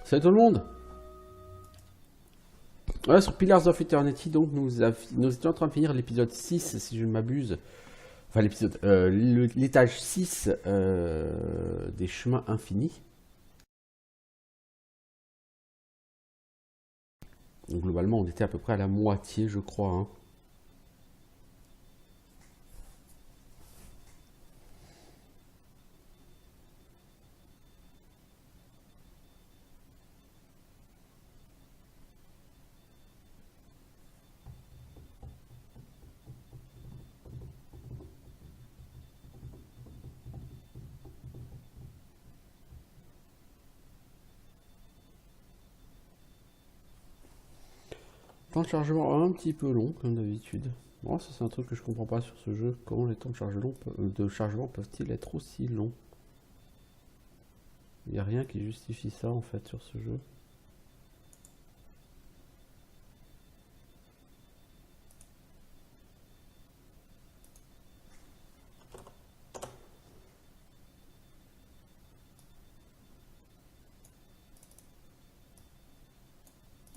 Salut tout le monde. Voilà, sur Pillars of Eternity, donc nous étions en train de finir l'épisode 6, si je ne m'abuse. Enfin, l'étage 6 des chemins infinis. Donc globalement, on était à peu près à la moitié, je crois. Hein. Temps de chargement un petit peu long, comme d'habitude. Bon, ça c'est un truc que je comprends pas sur ce jeu. Comment les temps de chargement peuvent-ils être aussi longs? Il n'y a rien qui justifie ça en fait sur ce jeu.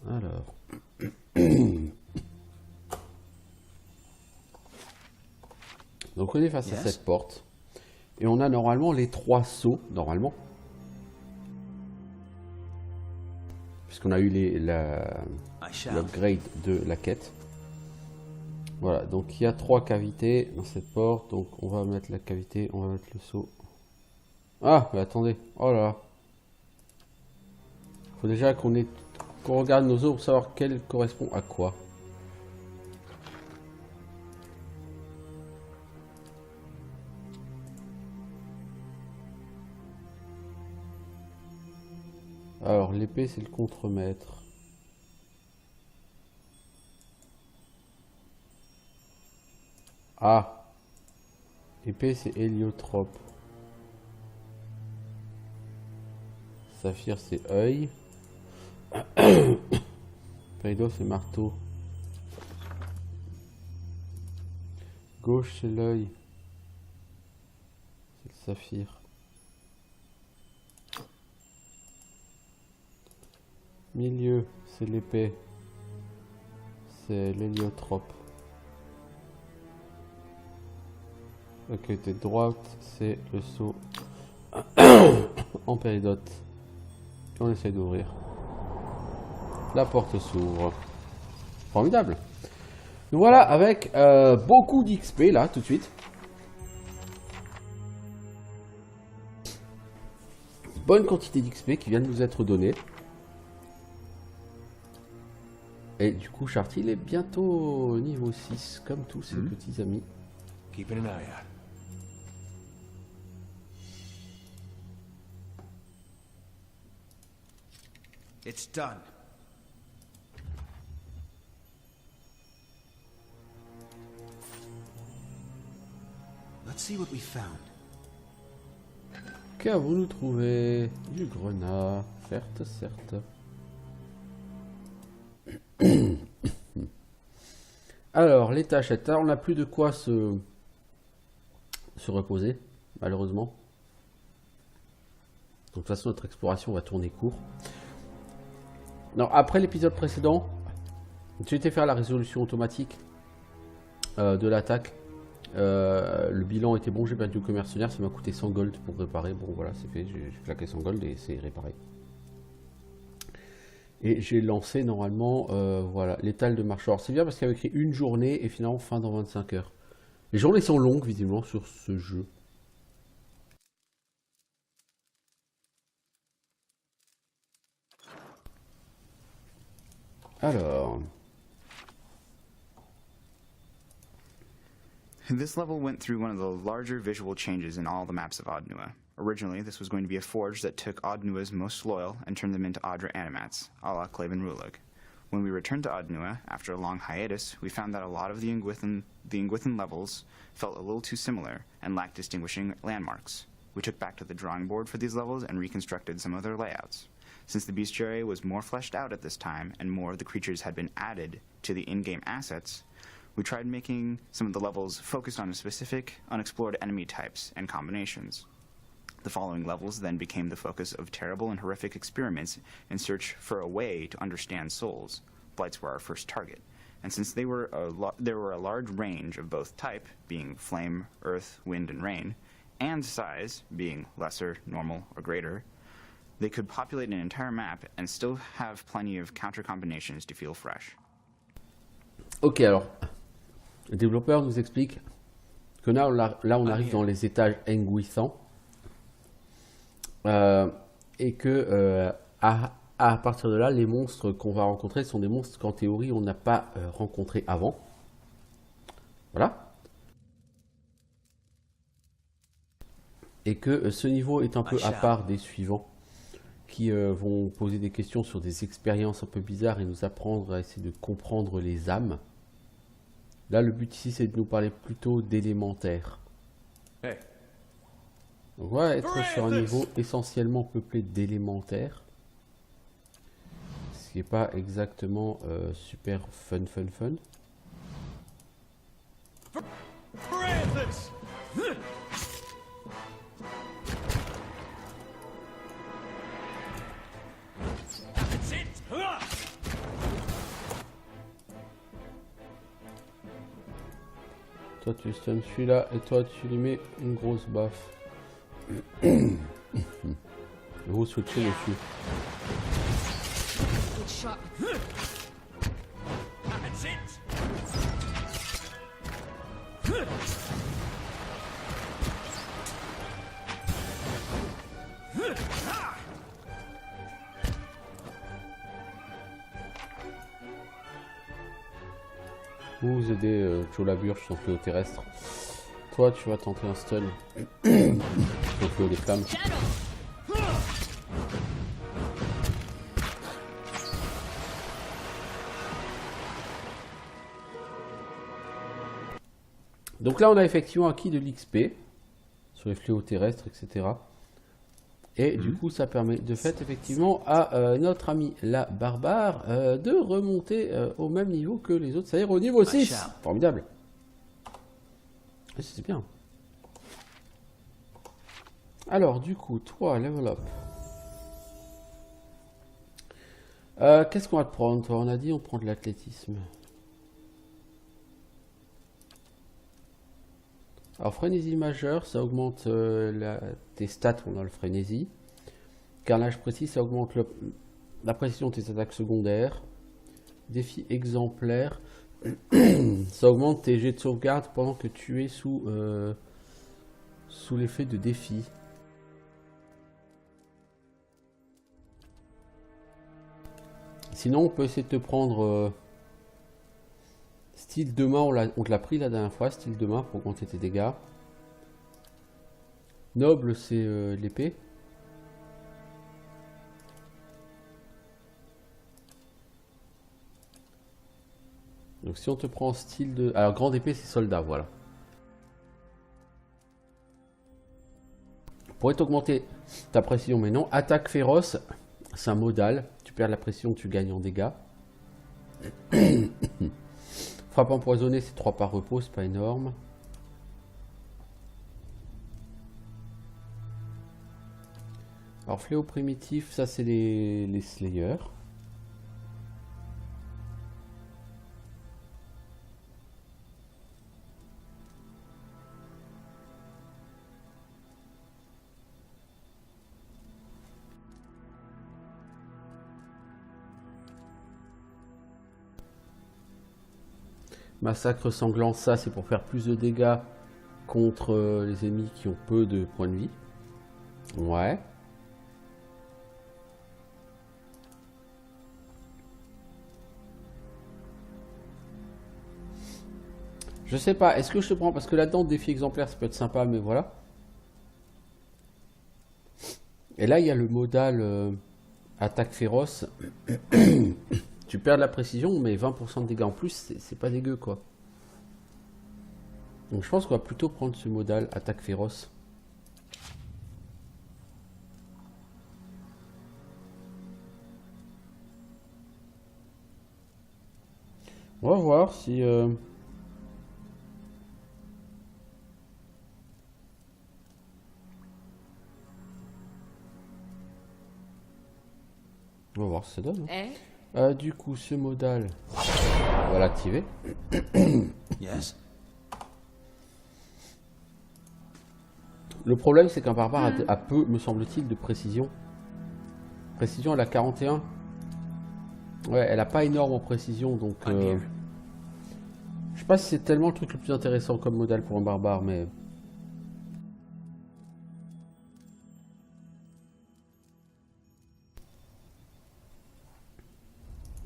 Alors. Donc on est face à cette porte. Et on a normalement les 3 sauts, normalement. Puisqu'on a eu l'upgrade de la quête. Voilà, donc il y a 3 cavités dans cette porte. Donc on va mettre la cavité, on va mettre le saut. Ah, mais attendez, oh là là. Faut déjà qu'on regarde nos os pour savoir quel correspond à quoi. Alors, l'épée, c'est le contremaître. Ah. Épée, c'est héliotrope. Saphir, c'est œil. Péridot, c'est marteau. Gauche, c'est l'œil. C'est le saphir. Milieu, c'est l'épée. C'est l'héliotrope. Ok, tête droite, c'est le saut en péridote. Et on essaye d'ouvrir. La porte s'ouvre. Formidable. Nous voilà avec beaucoup d'XP là, tout de suite. Bonne quantité d'XP qui vient de nous être donnée. Et du coup, Charty, il est bientôt niveau 6, comme tous ses petits amis. Keeping an eye out. It's done. Let's see what we found. Qu'avons-nous trouvé? Du grenat, certes, certes. Alors, les tâchettes. On n'a plus de quoi se reposer, malheureusement. Donc, de toute façon, notre exploration va tourner court. Non, après l'épisode précédent, j'ai été faire la résolution automatique de l'attaque. Le bilan était bon, j'ai perdu au commercenaire, ça m'a coûté 100 gold pour réparer. Bon, voilà, c'est fait, j'ai claqué 100 gold et c'est réparé. Et j'ai lancé normalement, voilà, l'étal de marche. Alors c'est bien parce qu'il y avait écrit une journée et finalement fin dans 25 heures. Les journées sont longues, visiblement, sur ce jeu. Alors... This level went through one of the larger visual changes in all the maps of Audnua. Originally, this was going to be a forge that took Audnua's most loyal and turned them into Audra animats, a la Claven Rulug. When we returned to Audnua, after a long hiatus, we found that a lot of the Ingwithan levels felt a little too similar and lacked distinguishing landmarks. We took back to the drawing board for these levels and reconstructed some of their layouts. Since the bestiary was more fleshed out at this time and more of the creatures had been added to the in-game assets, we tried making some of the levels focused on specific, unexplored enemy types and combinations. The following levels then became the focus of terrible and horrific experiments in search for a way to understand souls. Blights were our first target, and since there were a large range of both type, being flame, earth, wind, and rain, and size, being lesser, normal, or greater, they could populate an entire map and still have plenty of counter combinations to feel fresh. Ok, alors, le développeur nous explique que là on arrive dans les étages enguissants et que à partir de là, les monstres qu'on va rencontrer sont des monstres qu'en théorie on n'a pas rencontrés avant. Voilà. Et que ce niveau est un peu à part des suivants qui vont poser des questions sur des expériences un peu bizarres et nous apprendre à essayer de comprendre les âmes. Là, le but ici, c'est de nous parler plutôt d'élémentaire. Hey. Donc, on va être sur un niveau essentiellement peuplé d'élémentaire. Ce qui n'est pas exactement super fun. Toi tu stun celui-là et toi tu lui mets une grosse baffe. Vous switchez dessus. Good shot. That's it. Vous aidez Cholabur sur fléau terrestre. Toi tu vas tenter un stun. Sur fléau des flammes. Donc là on a effectivement acquis de l'XP sur les fléaux terrestres, etc. Et du coup ça permet de fait effectivement à notre ami la barbare de remonter au même niveau que les autres, c'est-à-dire au niveau 6. Formidable. C'est bien. Alors du coup, toi, level up. Qu'est-ce qu'on va te prendre, toi? On a dit on prend de l'athlétisme. Alors frénésie majeure, ça augmente tes stats pendant le frénésie. Carnage précis, ça augmente la précision de tes attaques secondaires. Défi exemplaire, ça augmente tes jets de sauvegarde pendant que tu es sous l'effet de défi. Sinon on peut essayer de te prendre style de main, on te l'a pris la dernière fois, style de main pour augmenter tes dégâts. Noble, c'est l'épée. Donc si on te prend style de... Alors grande épée, c'est soldat, voilà. Pourrait t'augmenter ta précision, mais non. Attaque féroce, c'est un modal. Tu perds la pression, tu gagnes en dégâts. Frappe empoisonnée, c'est 3 par repos, c'est pas énorme. Alors fléau primitif, ça c'est les Slayers. Massacre sanglant, ça c'est pour faire plus de dégâts contre les ennemis qui ont peu de points de vie. Ouais. Je sais pas, est-ce que je te prends? Parce que là-dedans, défi exemplaire, ça peut être sympa, mais voilà. Et là, il y a le modal attaque féroce. Tu perds de la précision, mais 20% de dégâts en plus, c'est pas dégueu, quoi. Donc je pense qu'on va plutôt prendre ce modal attaque féroce. On va voir si... On va voir ce que ça donne. Eh? Du coup, ce modal, on va l'activer. Yes? Le problème, c'est qu'un barbare a peu, me semble-t-il, de précision. Précision, elle a 41. Ouais, elle a pas énorme en précision, donc... I'm here. je sais pas si c'est tellement le truc le plus intéressant comme modal pour un barbare, mais...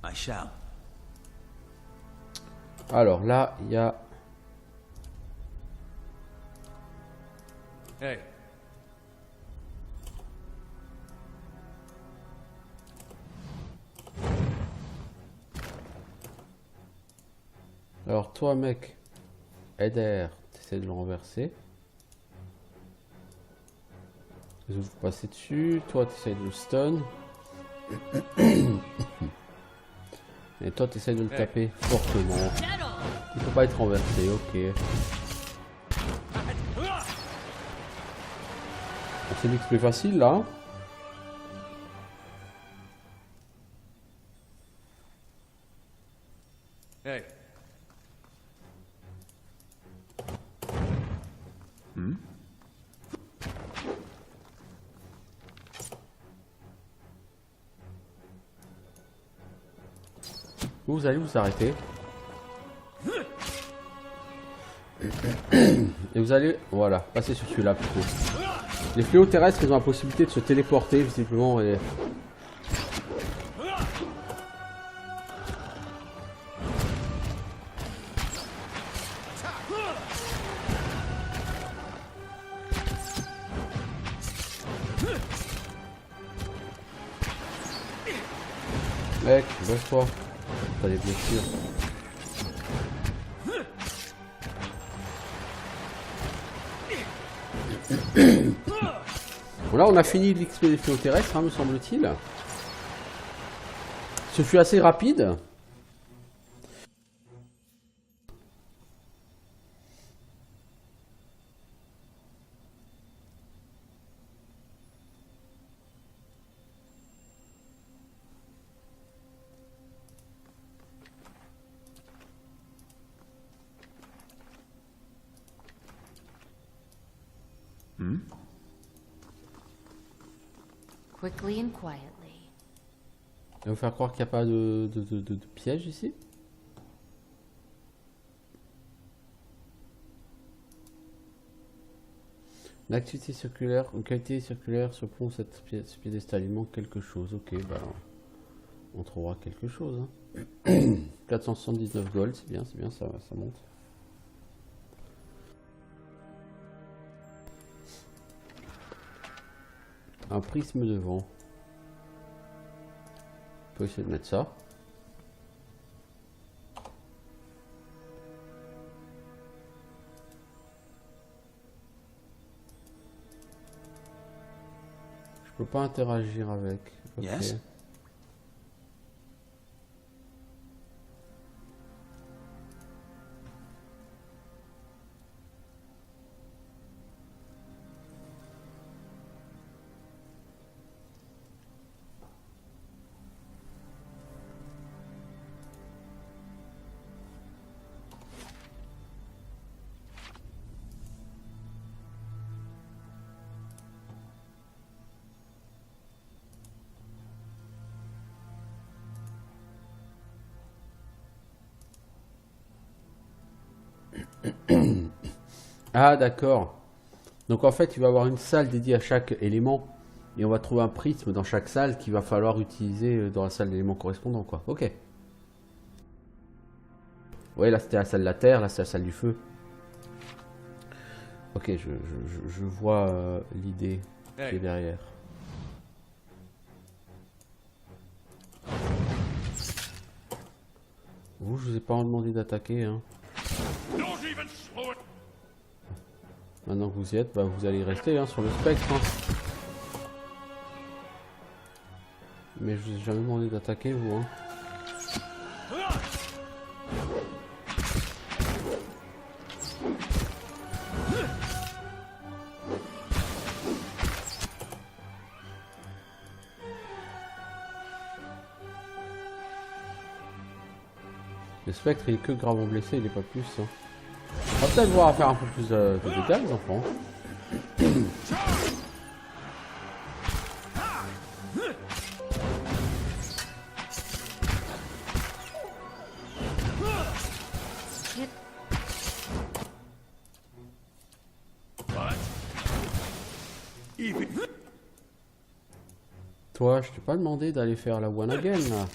I shall. Alors là, il y a... Hey. Alors toi, mec, Eder, t'essaies de le renverser. Vous passez dessus. Toi, t'essaies de le stun. Et toi, t'essaies de le taper fortement. Il peut pas être renversé, ok. C'est l'XP facile là. Hey. Vous allez vous arrêter. Et vous allez, voilà, passer sur celui-là plutôt. Les fléaux terrestres, ils ont la possibilité de se téléporter visiblement et... Mec, baisse-toi. T'as des blessures. Bon, là, on a fini l'XP des fléaux terrestres, hein, me semble-t-il. Ce fut assez rapide. Quickly and quietly. Et vous faire croire qu'il n'y a pas de piège ici. L'activité circulaire, une qualité circulaire se pond cette ce piédestal. Il manque quelque chose. Ok, bah on trouvera quelque chose. Hein. 479 gold, c'est bien, ça monte. Un prisme de vent. On peut essayer de mettre ça. Je peux pas interagir avec. Ok. Yes. Ah d'accord. Donc en fait il va y avoir une salle dédiée à chaque élément. Et on va trouver un prisme dans chaque salle qu'il va falloir utiliser dans la salle d'éléments correspondant quoi. Ok. Ouais là c'était la salle de la terre, là c'est la salle du feu. Ok, je vois l'idée qui est derrière. Vous, je vous ai pas demandé d'attaquer hein. Maintenant que vous y êtes, bah, vous allez rester hein, sur le spectre. Hein. Mais je vous ai jamais demandé d'attaquer vous. Hein. Le spectre il est que gravement blessé, il est pas plus. Hein. On va peut-être voir à faire un peu plus de dégâts les enfants. Toi, je t'ai pas demandé d'aller faire la one again là.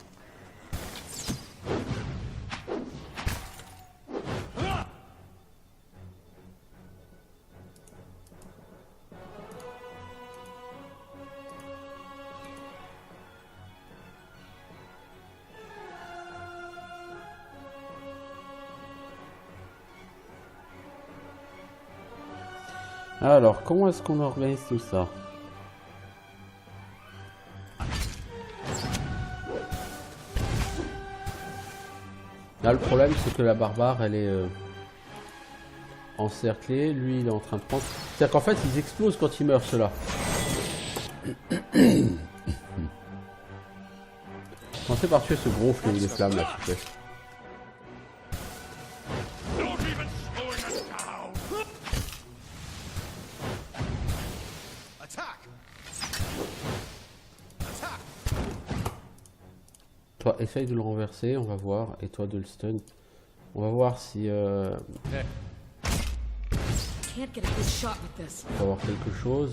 Alors, comment est-ce qu'on organise tout ça? Là, le problème, c'est que la barbare, elle est encerclée. Lui, il est en train de prendre... C'est-à-dire qu'en fait, ils explosent quand ils meurent, ceux-là. Commencez par tuer ce gros fleuve des flammes, là, s'il vous plaît. Toi, essaye de le renverser, on va voir. Et toi, de le stun. On va voir si... on va voir quelque chose.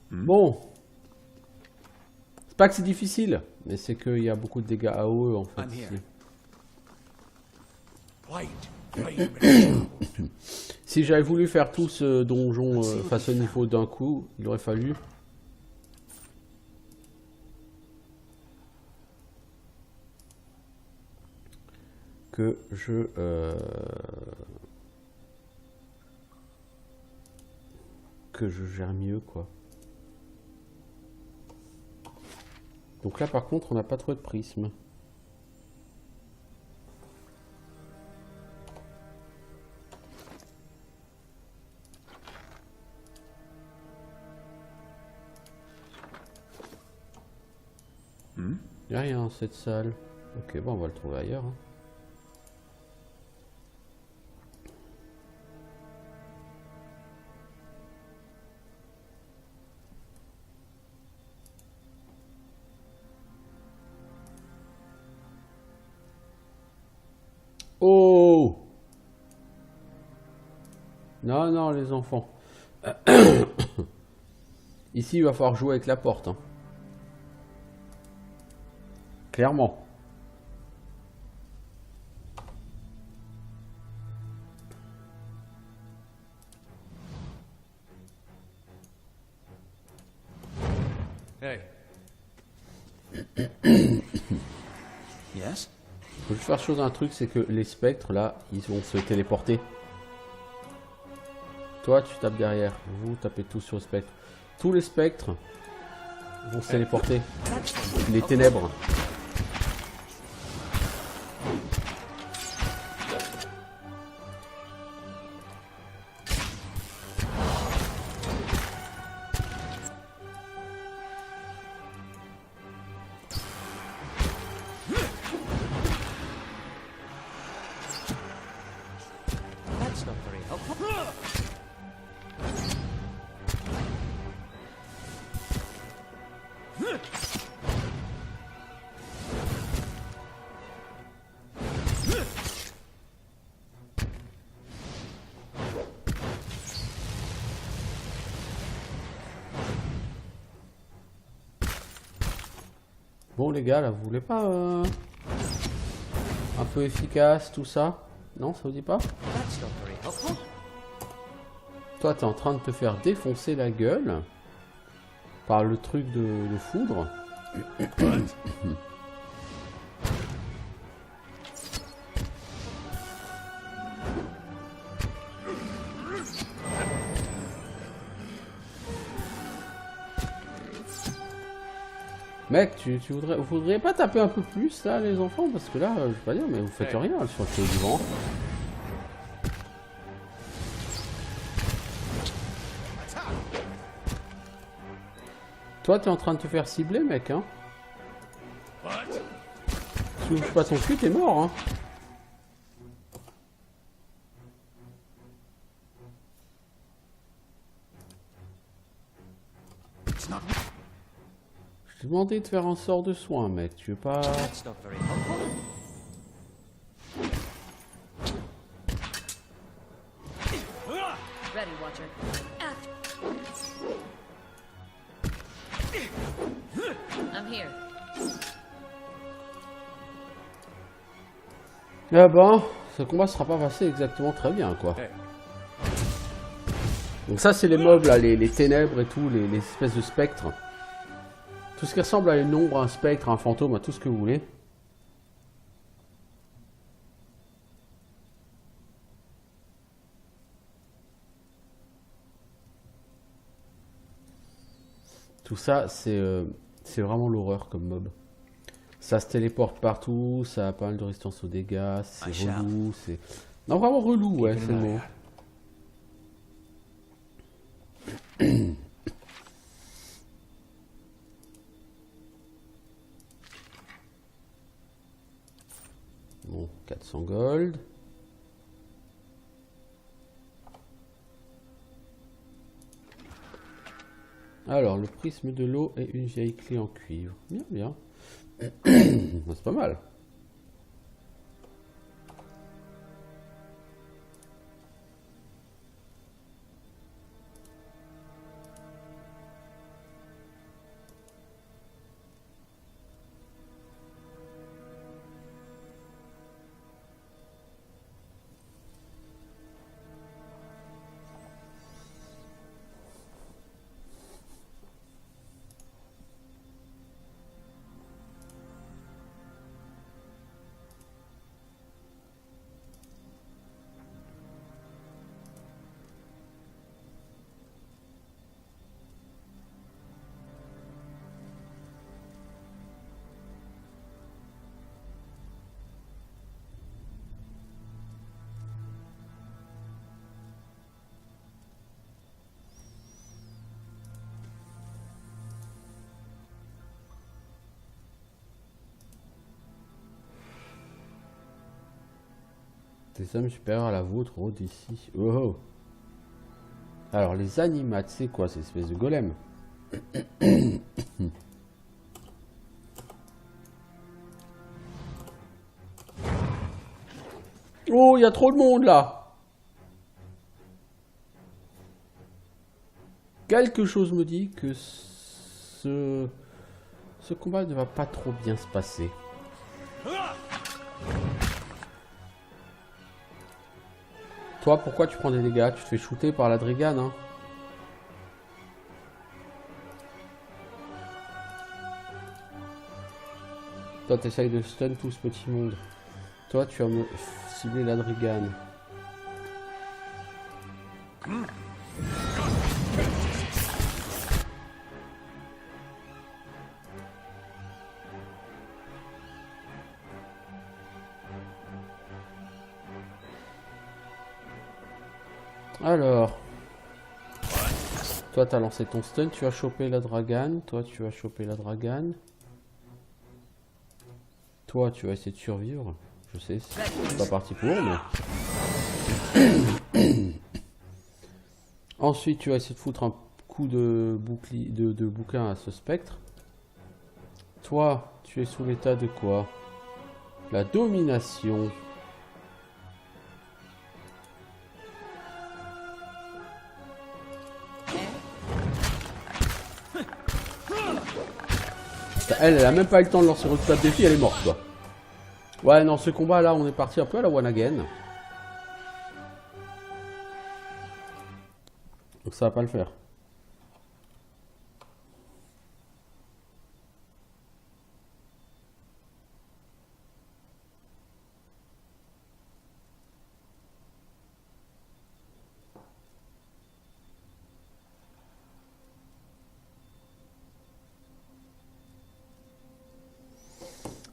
Bon. C'est pas que c'est difficile, mais c'est qu'il y a beaucoup de dégâts AOE en fait. Si j'avais voulu faire tout ce donjon façon niveau d'un coup, il aurait fallu que je gère mieux quoi. Donc là par contre on n'a pas trop de prisme. Il n'y a rien dans cette salle. Ok, bon on va le trouver ailleurs. Hein. Oh! Non, non, les enfants. Ici, il va falloir jouer avec la porte. Hein. Clairement. Hey. Yes? Faut juste faire chose un truc, c'est que les spectres là, ils vont se téléporter. Toi, tu tapes derrière. Vous tapez tous sur le spectre. Tous les spectres vont se téléporter. Les ténèbres. Bon les gars, là, vous voulez pas un peu efficace, tout ça? Non, ça vous dit pas? Toi, t'es en train de te faire défoncer la gueule par le truc de foudre. Mec, vous voudriez pas taper un peu plus là les enfants? Parce que là, je vais pas dire, mais vous faites rien sur le pied du vent. Toi, t'es en train de te faire cibler, mec, hein? Si tu ouvres pas ton cul, t'es mort, hein? Je t'ai demandé de faire un sort de soin, mec. Tu veux pas... That's not very helpful. Ready, Watcher. I'm here. Ah ben, ce combat sera pas passé exactement très bien, quoi. Hey. Donc ça, c'est les mobs, là, les ténèbres et tout, les espèces de spectres. Tout ce qui ressemble à une ombre, un spectre, un fantôme, à tout ce que vous voulez. Tout ça, c'est vraiment l'horreur comme mob. Ça se téléporte partout, ça a pas mal de résistance aux dégâts, c'est relou, c'est... Non, vraiment relou, ouais, c'est le mot. Bon, 400 gold. Alors, le prisme de l'eau et une vieille clé en cuivre. Bien, bien. C'est pas mal. Des hommes supérieurs à la vôtre, oh d'ici. Oh, oh. Alors, les animates, c'est quoi ces espèces de golems? Oh, il y a trop de monde là. Quelque chose me dit que ce combat ne va pas trop bien se passer. Toi, pourquoi tu prends des dégâts? Tu te fais shooter par la Drigane, hein? Toi, t'essayes de stun tout ce petit monde. Toi, tu vas me cibler la Drigane. Alors, toi t'as lancé ton stun, tu vas choper la Dragane, toi tu vas choper la Dragane, toi tu vas essayer de survivre, je sais, c'est pas parti pour, mais... Ensuite tu vas essayer de foutre un coup de bouclier, de bouquin à ce spectre. Toi, tu es sous l'état de quoi? La domination. Elle a même pas eu le temps de lancer le résultat de défi, elle est morte quoi. Ouais, non, ce combat là, on est parti un peu à la one again. Donc ça va pas le faire.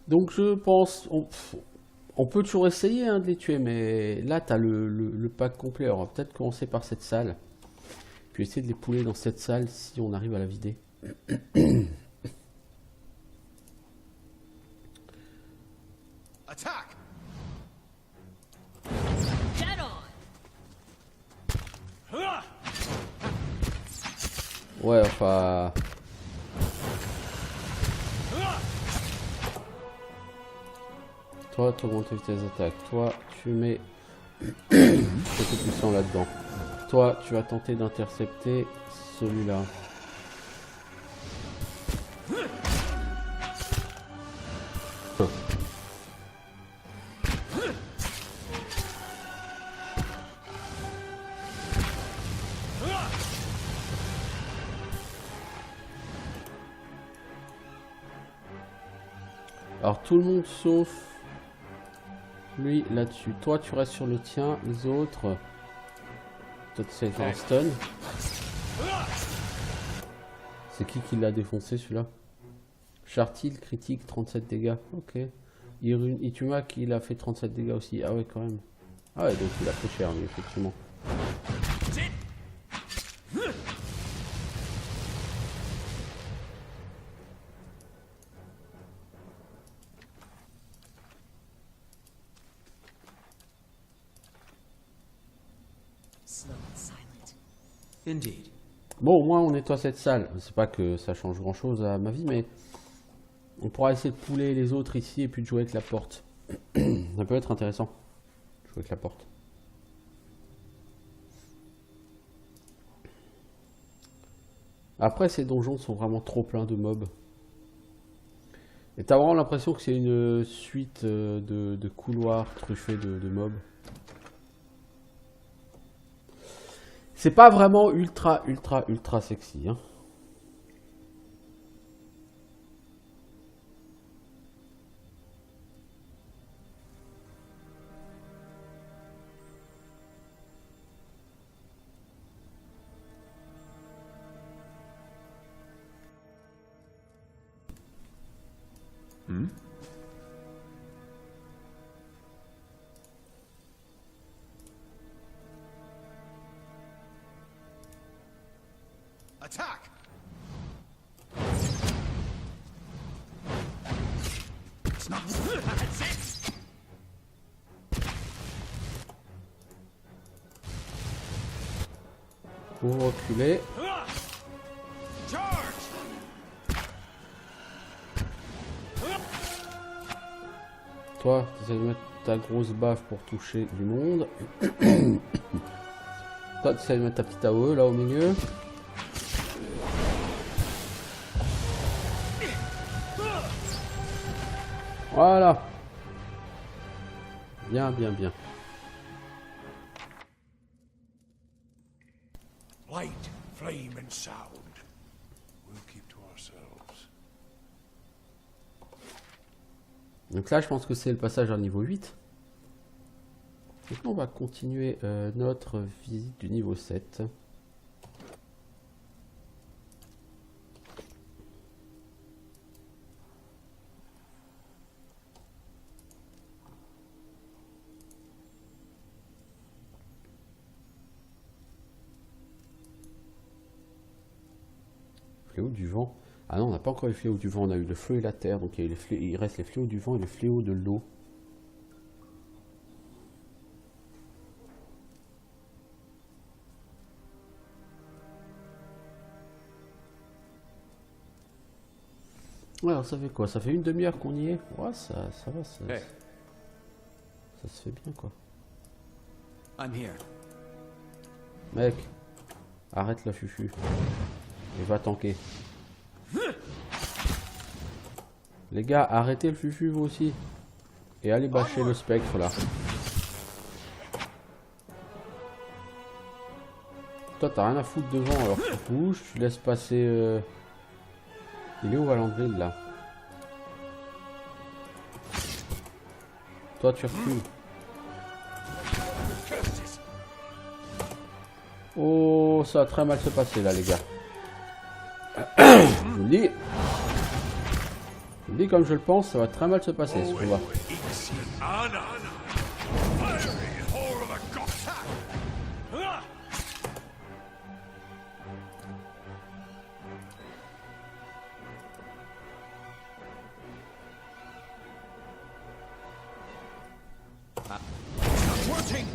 Donc je pense, on peut toujours essayer hein, de les tuer, mais là tu as le pack complet. Alors on va peut-être commencer par cette salle, puis essayer de les pouler dans cette salle si on arrive à la vider. Attack! Get on! Ouais, enfin... Toi, tu augmentes tes attaques. Toi, tu mets... beaucoup puissant là-dedans. Toi, tu vas tenter d'intercepter celui-là. Alors tout le monde sauf lui là-dessus. Toi tu restes sur le tien, les autres... Toi tu sais faire un stun. C'est qui l'a défoncé celui-là? Chartil, critique, 37 dégâts. Ok. Ituma qui l'a fait 37 dégâts aussi. Ah ouais quand même. Ah ouais donc il a fait cher lui effectivement. Slow and silent. Indeed. Bon, au moins on nettoie cette salle. C'est pas que ça change grand chose à ma vie, mais on pourra essayer de pouler les autres ici et puis de jouer avec la porte. Ça peut être intéressant. Jouer avec la porte. Après, ces donjons sont vraiment trop pleins de mobs. Et t'as vraiment l'impression que c'est une suite de couloirs truffés de mobs. C'est pas vraiment ultra sexy, hein. Attack! It's not. That's it. Vous reculez. Charge! Toi, tu essaies de mettre ta grosse baffe pour toucher du monde. Toi, tu essaies de mettre ta petite AOE là au milieu. Voilà. Bien. Light, flame, and sound. We'll keep to ourselves. Donc là, je pense que c'est le passage à niveau 8. Donc là, on va continuer notre visite du niveau 7. Fléau du vent. Ah non, on n'a pas encore eu le fléau du vent, on a eu le feu et la terre, donc il reste les fléaux du vent et les fléaux de l'eau. Ouais, alors ça fait quoi? Ça fait une demi-heure qu'on y est? Ouais, ça va, ça se fait bien quoi. I'm here. Mec, arrête la fufu. Et va tanker. Les gars, arrêtez le fufu vous aussi. Et allez bâcher le spectre là. Toi t'as rien à foutre devant alors tu bouges, tu laisses passer... Il est où Valandril là? Toi tu recules. Oh, ça va très mal se passer là les gars. Je vous le dis. Dit comme je le pense, ça va très mal se passer ce combat. Anna, fiery whore of a goth. Not working.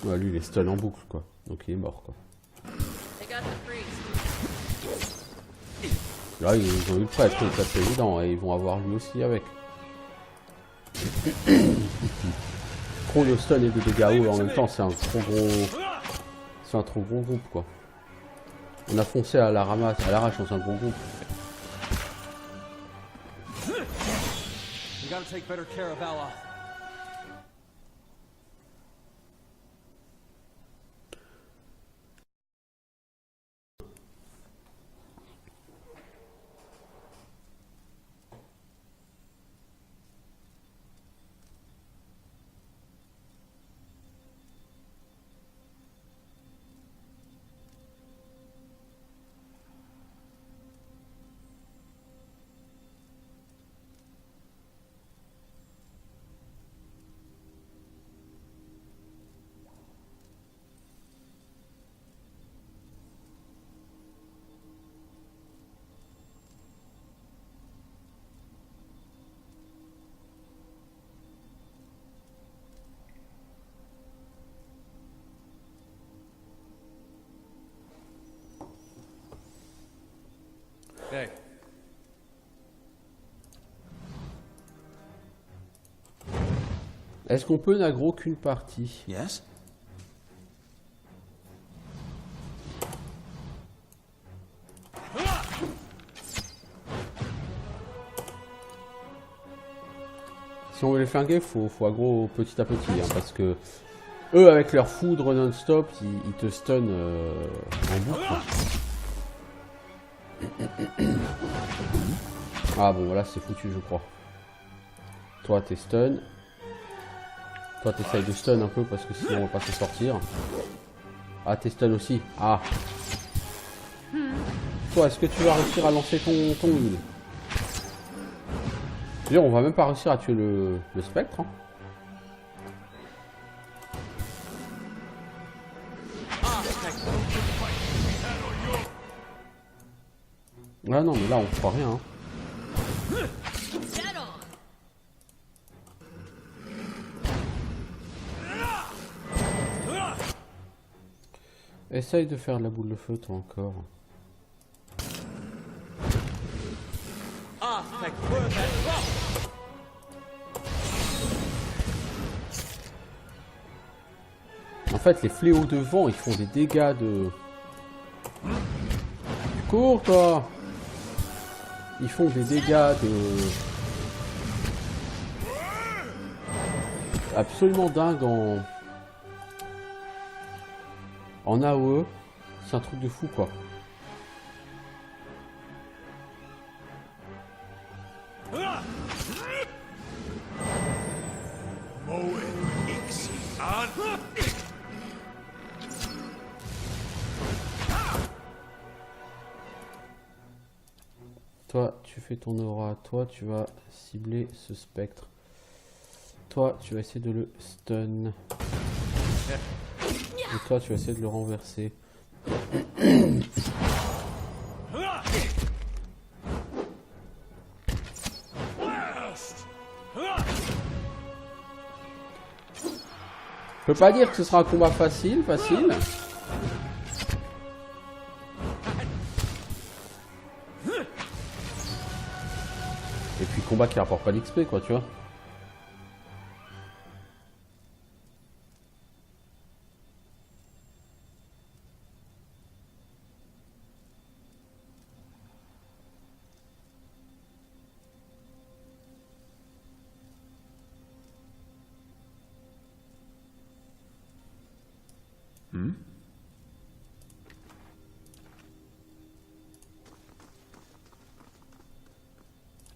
Ouais, lui il est stun en boucle quoi. Donc il est mort quoi. They got the priest. Là ils ont eu le prêtre, c'est évident, et ils vont avoir lui aussi avec. Trop de stun et de dégâts en même temps, c'est un trop gros. C'est un trop gros groupe quoi. On a foncé à la ramasse, à l'arrache dans un gros groupe. We gotta take better care of Ella. Hey. Est-ce qu'on peut n'aggro qu'une partie? Yes? Si on veut les flinguer, faut aggro petit à petit, hein, parce que eux avec leur foudre non-stop, ils te stun en boucle. Ah bon voilà c'est foutu je crois. Toi t'es stun. Toi t'essayes de stun un peu parce que sinon on va pas s'en sortir. Ah t'es stun aussi. Ah. Toi est-ce que tu vas réussir à lancer ton heal? D'ailleurs on va même pas réussir à tuer le spectre. Hein. Ah non mais là on fera rien. Hein. Dead on. Essaye de faire de la boule de feu toi encore. En fait les fléaux de vent ils font des dégâts de... Cours toi. Ils font des dégâts de... absolument dingue en AOE. C'est un truc de fou quoi. Toi, tu fais ton aura. Toi, tu vas cibler ce spectre. Toi, tu vas essayer de le stun. Et toi, tu vas essayer de le renverser. Je peux pas dire que ce sera un combat facile. Et puis combat qui rapporte pas d'XP quoi, tu vois.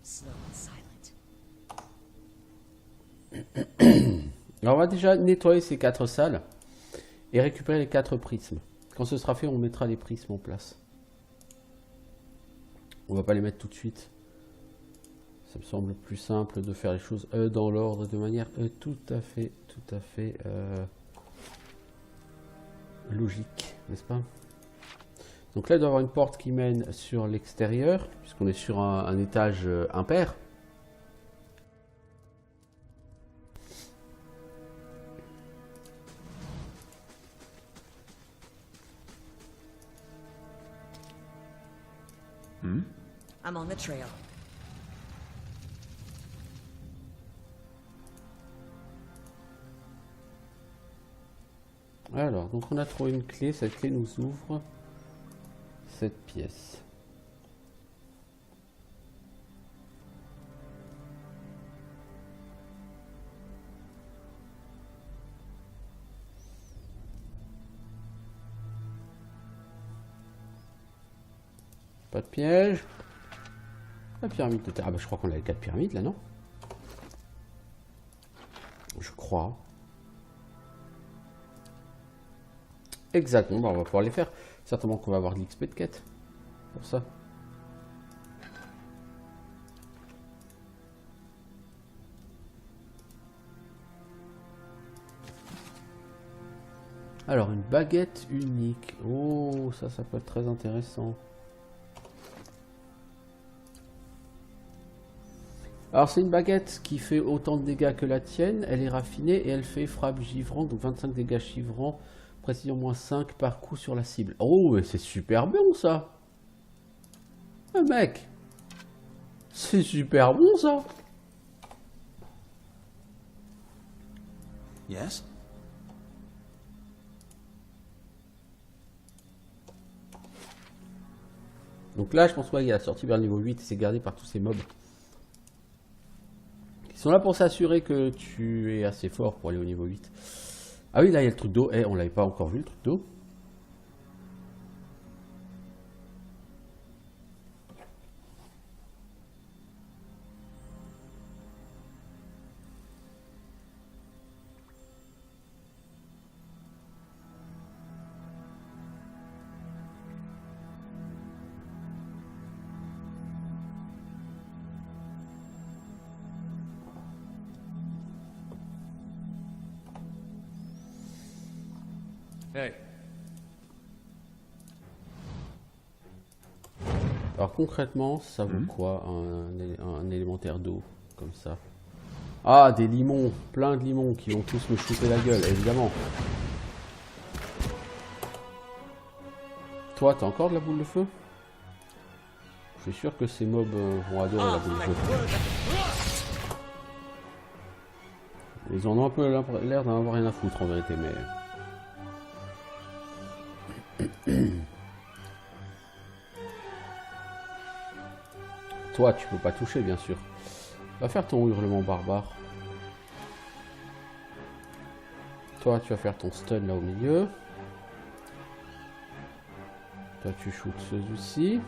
Slow and silent. Alors on va déjà nettoyer ces 4 salles et récupérer les 4 prismes. Quand ce sera fait, on mettra les prismes en place. On va pas les mettre tout de suite. Ça me semble plus simple de faire les choses dans l'ordre, de manière tout à fait logique, n'est-ce pas? Donc là, il doit y avoir une porte qui mène sur l'extérieur, puisqu'on est sur un étage impair. I'm on the trail. Alors, donc on a trouvé une clé. Cette clé nous ouvre cette pièce. Pas de piège. La pyramide de terre. Ah bah je crois qu'on a les 4 pyramides là, non? Je crois. Exactement, bah on va pouvoir les faire. Certainement qu'on va avoir de l'XP de quête pour ça. Alors, une baguette unique. Oh, ça peut être très intéressant. Alors, c'est une baguette qui fait autant de dégâts que la tienne. Elle est raffinée et elle fait frappe givrante, donc 25 dégâts givrants. Précision moins 5 par coup sur la cible. Oh, mais c'est super bon ça. Ah, mec. C'est super bon ça. Yes? Donc là, je pense qu'il y a la sortie vers le niveau 8 et c'est gardé par tous ces mobs. Ils sont là pour s'assurer que tu es assez fort pour aller au niveau 8. Ah oui, là, il y a le truc d'eau. Eh, on l'avait pas encore vu, le truc d'eau. Hey. Alors concrètement, ça vaut quoi un élémentaire d'eau comme ça? Ah, des limons, plein de limons qui vont tous me shooter la gueule, évidemment. Toi, t'as encore de la boule de feu? Je suis sûr que ces mobs vont adorer la boule de feu. Ils en ont un peu l'air d'en avoir rien à foutre en vérité, mais... Toi, tu peux pas toucher, bien sûr. Va faire ton hurlement barbare. Toi, tu vas faire ton stun là au milieu. Toi, tu shootes ceux-ci.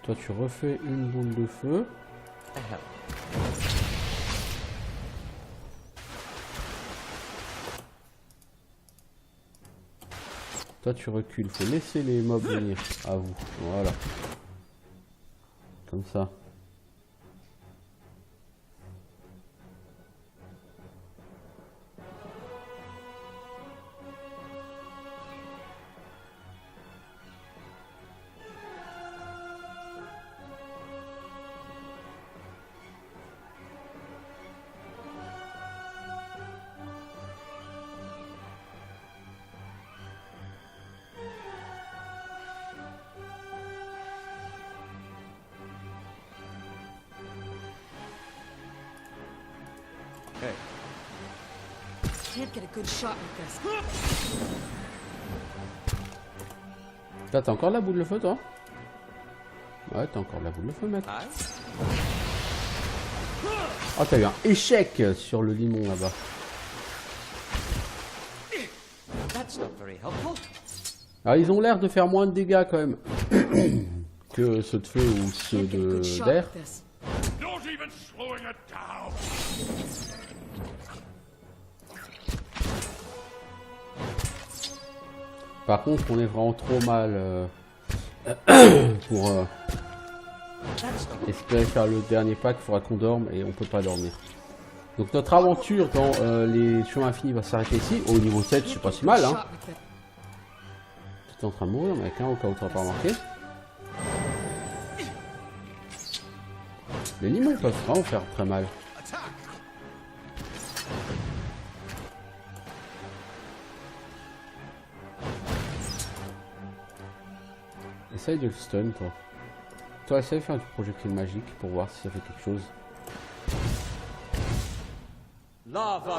Toi, tu refais une boule de feu. Toi, tu recules. Faut laisser les mobs venir à vous. Voilà. Comme ça. Hey. Can't get a good shot with this. Là, t'as encore la boule de feu, toi? Ouais, t'as encore la boule de feu, mec. Oh, t'as eu un échec sur le limon, là-bas. That's not very helpful. Alors, ils ont l'air de faire moins de dégâts, quand même, que ceux de feu ou ceux Can't get a good shot d'air. with this. Don't even pulling it down. Par contre, on est vraiment trop mal pour espérer faire le dernier pack. Il faudra qu'on dorme et on peut pas dormir. Donc notre aventure dans les chemins infinis va s'arrêter ici. Au niveau 7, c'est pas si mal. Hein. Tu es en train de mourir, mec, hein, au cas où tu n'as pas remarqué. Les limons peuvent vraiment faire très mal. Essaye de le stun, toi. Toi, essaye de faire du projectile magique pour voir si ça fait quelque chose. Lava.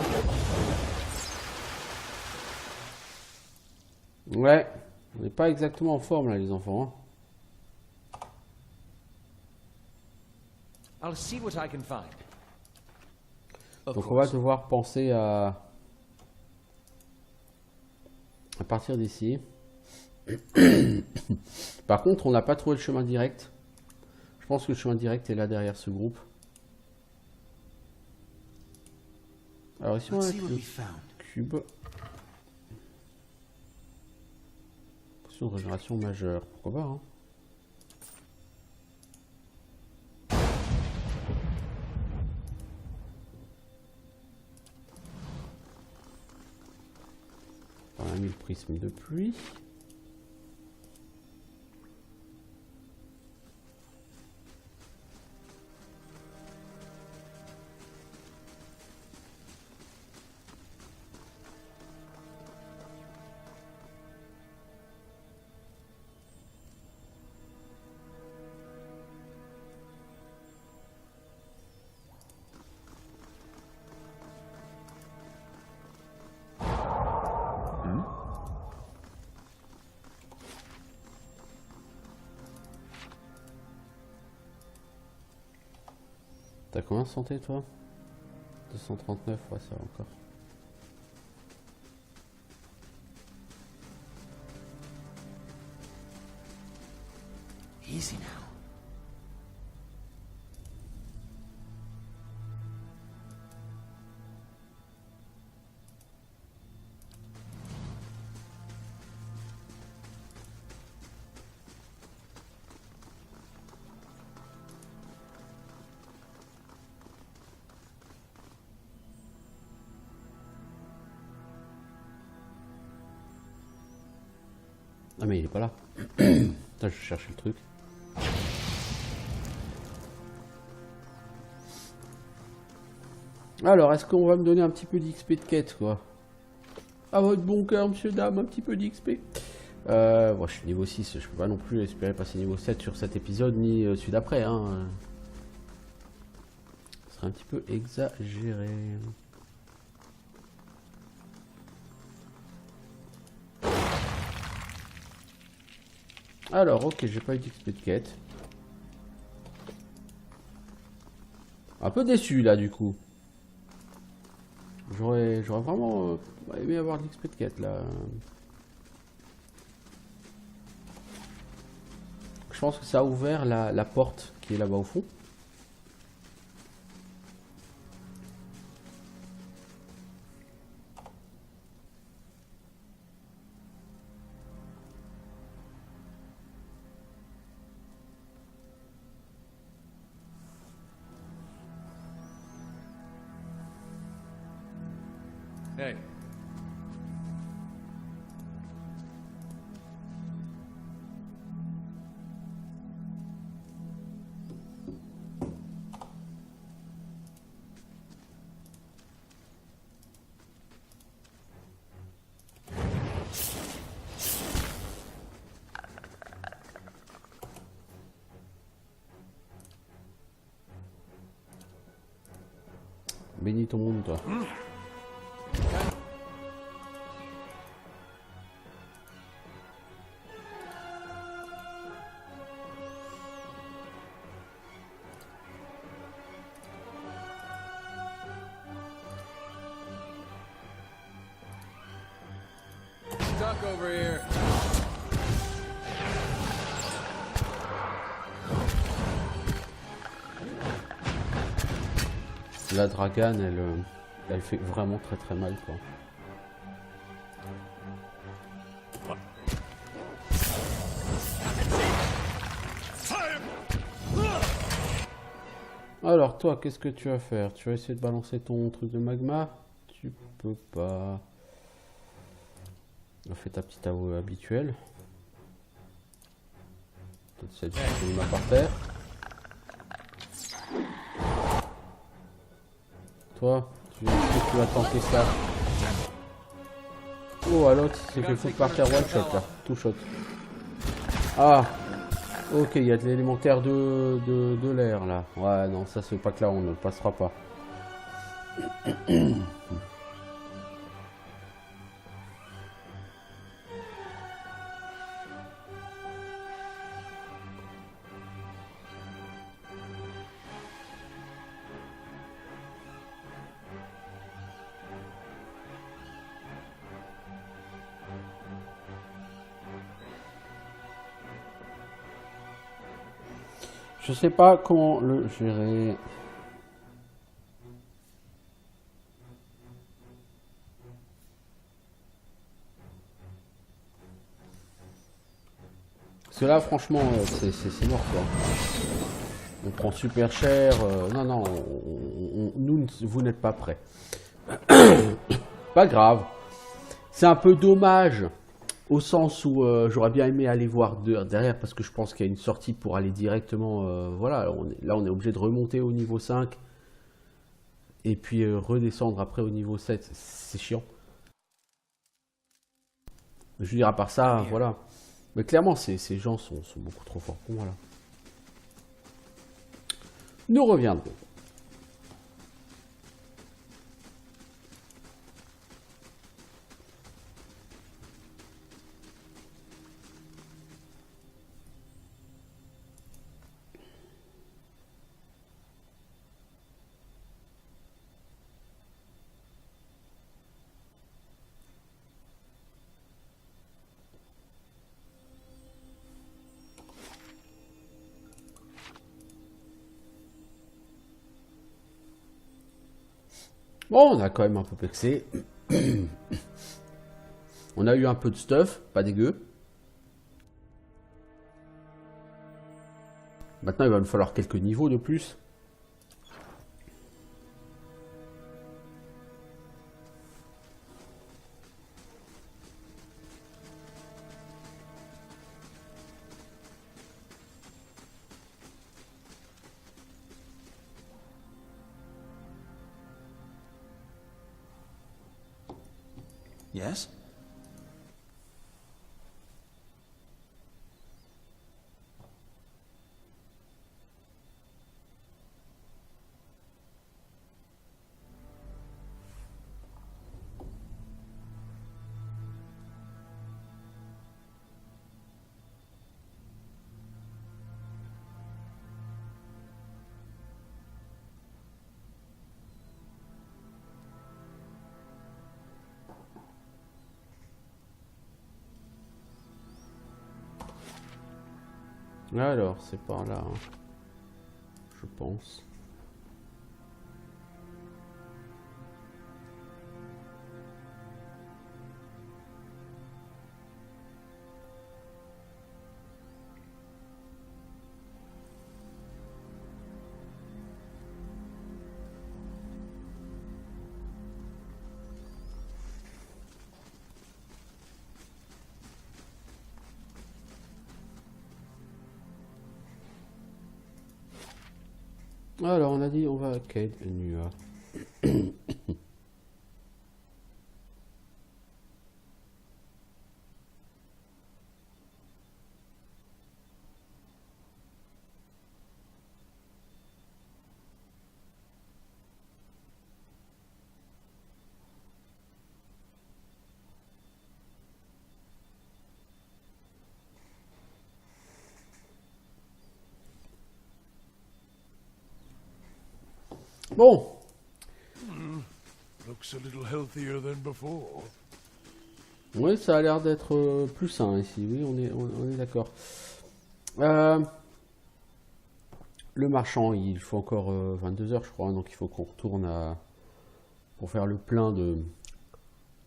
Ouais, on n'est pas exactement en forme là, les enfants. Hein. I'll see what I can find. Donc on va devoir penser à partir d'ici. Par contre, on n'a pas trouvé le chemin direct. Je pense que le chemin direct est là derrière ce groupe. Alors ici on a le cube. Potion de régénération majeure, pourquoi pas hein. On a mis le prisme de pluie. T'as combien de santé toi? 239, ouais ça va encore. Easy now. Ah mais il est pas là. Putain, je cherchais le truc. Alors, est-ce qu'on va me donner un petit peu d'XP de quête, quoi? À votre bon cœur, monsieur, dame, un petit peu d'XP. Bon, je suis niveau 6, je peux pas non plus espérer passer niveau 7 sur cet épisode, ni celui d'après, hein. Ce serait un petit peu exagéré. Alors, ok, j'ai pas eu d'XP de quête. Un peu déçu, là, du coup. J'aurais vraiment aimé avoir de l'XP de quête là. Je pense que ça a ouvert la porte qui est là-bas au fond. Hey. Bénis ton monde, toi. Stuck over here. La Dragan, elle fait vraiment très très mal, quoi. Alors toi, qu'est-ce que tu vas faire? Tu vas essayer de balancer ton truc de magma? Tu peux pas. Fais ta petite AOE habituelle. Peut-être celle qui est par terre. Toi, tu vas tenter ça. Oh, à l'autre, il s'est fait foutre par terre one shot là, tout shot. Ah, ok, il y a de l'élémentaire de l'air là. Ouais, non, ça ce pack là, on ne le passera pas. Je sais pas comment le gérer. Parce que là, franchement, c'est mort quoi. On prend super cher. Non, non, nous, vous n'êtes pas prêts. Pas grave. C'est un peu dommage. Au sens où j'aurais bien aimé aller voir derrière parce que je pense qu'il y a une sortie pour aller directement. Voilà, là on est obligé de remonter au niveau 5 et puis redescendre après au niveau 7. C'est chiant. Je veux dire, à part ça, voilà. Mais clairement, ces gens sont beaucoup trop forts pour moi là. Nous reviendrons. Bon, on a quand même un peu pexé. On a eu un peu de stuff, pas dégueu. Maintenant, il va nous falloir quelques niveaux de plus. Yes? Alors, c'est par là, hein. Je pense. Alors, on a dit on va à Caed Nua. Bon. Looks a little healthier than before. Oui, ça a l'air d'être plus sain ici. Oui, on est d'accord. Le marchand, il faut encore 22 heures, je crois, donc il faut qu'on retourne à... pour faire le plein de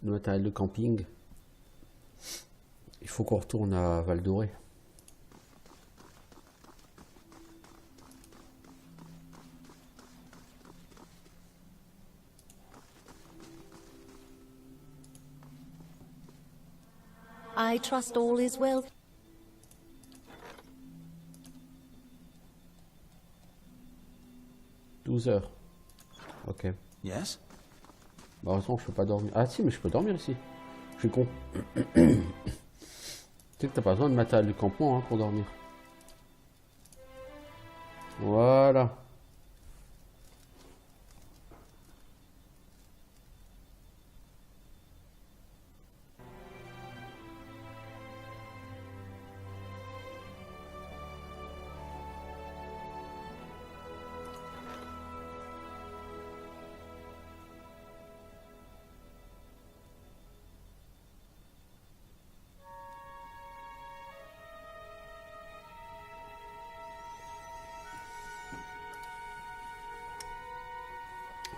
matériel de camping. Il faut qu'on retourne à Val d'Oré. I trust all is well. 12 heures. Ok. Yes? Bah, heureusement, je peux pas dormir. Ah, si, mais je peux dormir ici. Je suis con. Tu sais que t'as pas besoin de matériel de campement hein, pour dormir. Voilà.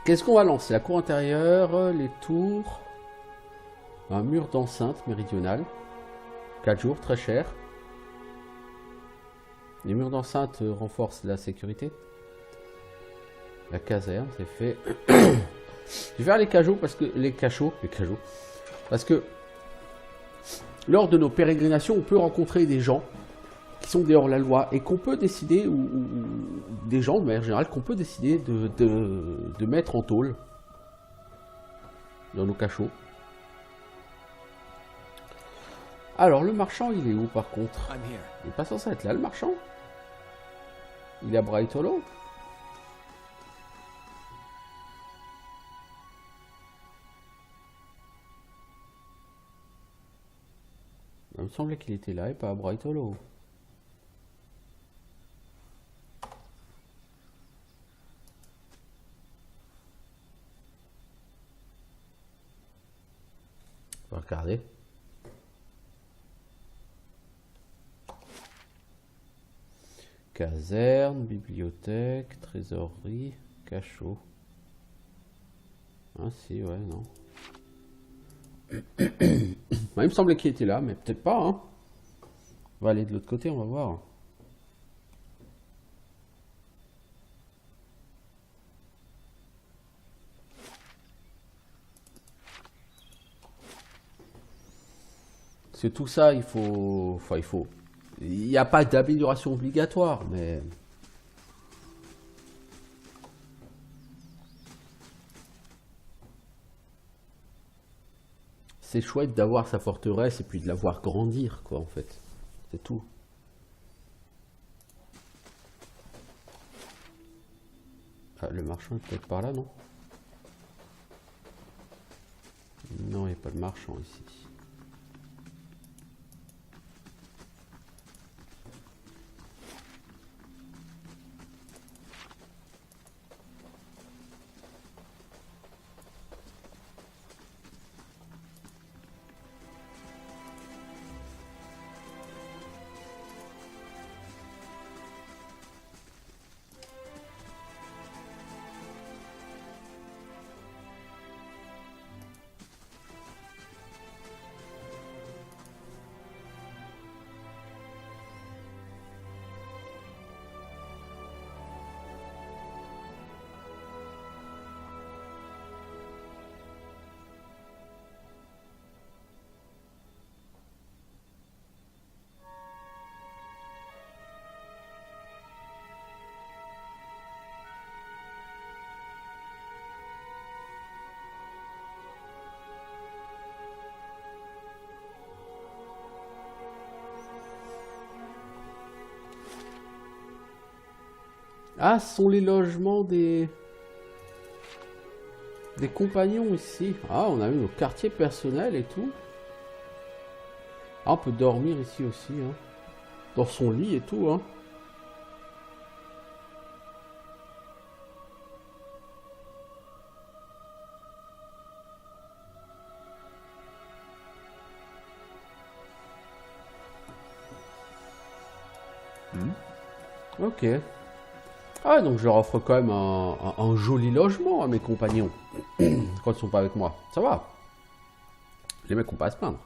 Qu'est-ce qu'on va lancer? La cour intérieure, les tours, un mur d'enceinte méridionale. 4 jours, très cher. Les murs d'enceinte renforcent la sécurité. La caserne, c'est fait. Je vais faire les cajots parce que les cachots, parce que lors de nos pérégrinations, on peut rencontrer des gens qui sont des hors-la-loi et qu'on peut décider, ou des gens de manière générale, qu'on peut décider de mettre en tôle dans nos cachots. Alors, le marchand, il est où par contre? I'm here. Il n'est pas censé être là, le marchand? Il est à Bright Hollow? Il me semblait qu'il était là et pas à Bright Hollow. On va regarder. Caserne, bibliothèque, trésorerie, cachot. Ah si, ouais, non. Il me semblait qu'il était là, mais peut-être pas. Hein. On va aller de l'autre côté, on va voir. C'est tout ça, il faut... Enfin, il faut... Il n'y a pas d'amélioration obligatoire, mais... C'est chouette d'avoir sa forteresse et puis de la voir grandir, quoi, en fait. C'est tout. Ah, le marchand est peut-être par là, non? Non, il n'y a pas de marchand ici. Ah, ce sont les logements des compagnons ici. Ah, on a eu nos quartiers personnels et tout. Ah, on peut dormir ici aussi, hein. Dans son lit et tout, hein. Ok. Ah, donc je leur offre quand même un joli logement à mes compagnons. Quand ils sont pas avec moi. Ça va. Les mecs ont pas à se plaindre.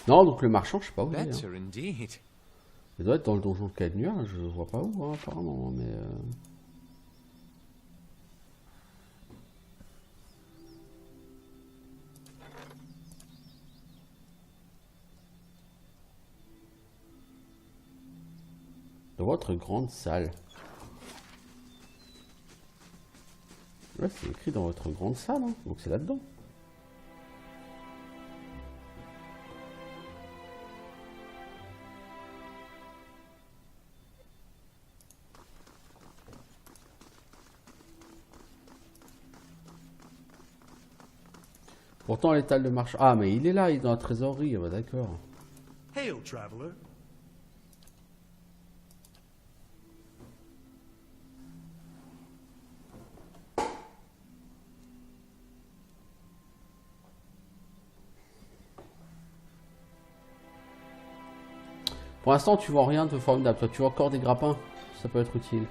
Non, donc le marchand, je sais pas où il est. Hein. Better indeed. Il doit être dans le donjon de Caednir, je vois pas où, hein, apparemment, mais... Dans votre grande salle. Là, c'est écrit dans votre grande salle, hein, donc c'est là-dedans. Pourtant, l'étal de marche... Ah, mais il est là, il est dans la trésorerie. Ah bah, d'accord. Hail, traveler. Pour l'instant, tu vois rien de formidable. Toi, tu vois encore des grappins. Ça peut être utile.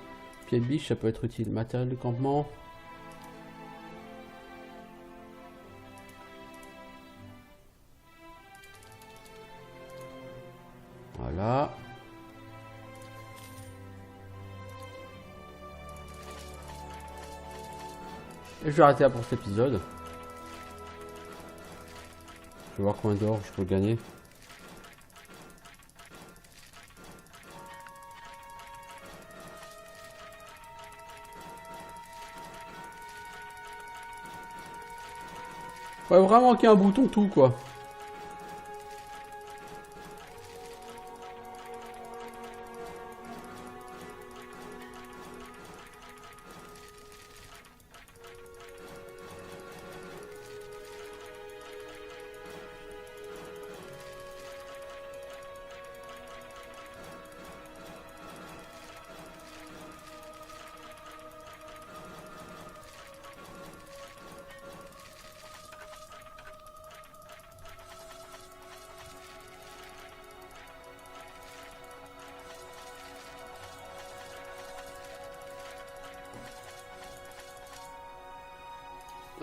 Pied de biche, ça peut être utile. Matériel de campement. Voilà. Et je vais arrêter là pour cet épisode. Je vais voir combien d'or je peux gagner. Ouais, vraiment qu'il y ait un bouton tout quoi.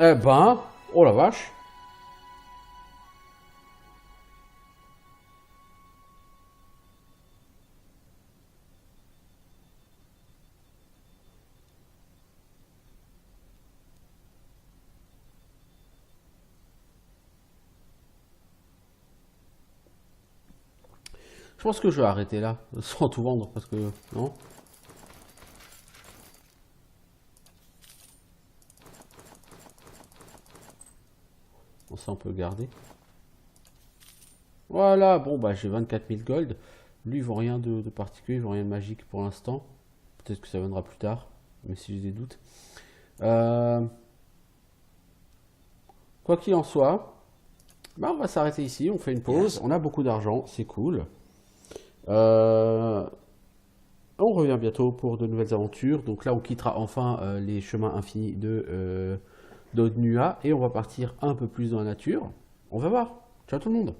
Eh ben, oh la vache. Je pense que je vais arrêter là, sans tout vendre, parce que... Non. Bon, ça on peut garder. Voilà, bon bah j'ai 24 000 gold. Lui il vaut rien de particulier, il vaut rien de magique pour l'instant. Peut-être que ça viendra plus tard, mais si j'ai des doutes. Quoi qu'il en soit, bah, on va s'arrêter ici, on fait une pause. On a beaucoup d'argent, c'est cool. On revient bientôt pour de nouvelles aventures. Donc là on quittera enfin les chemins infinis d'Audnua et on va partir un peu plus dans la nature. On va voir. Ciao tout le monde.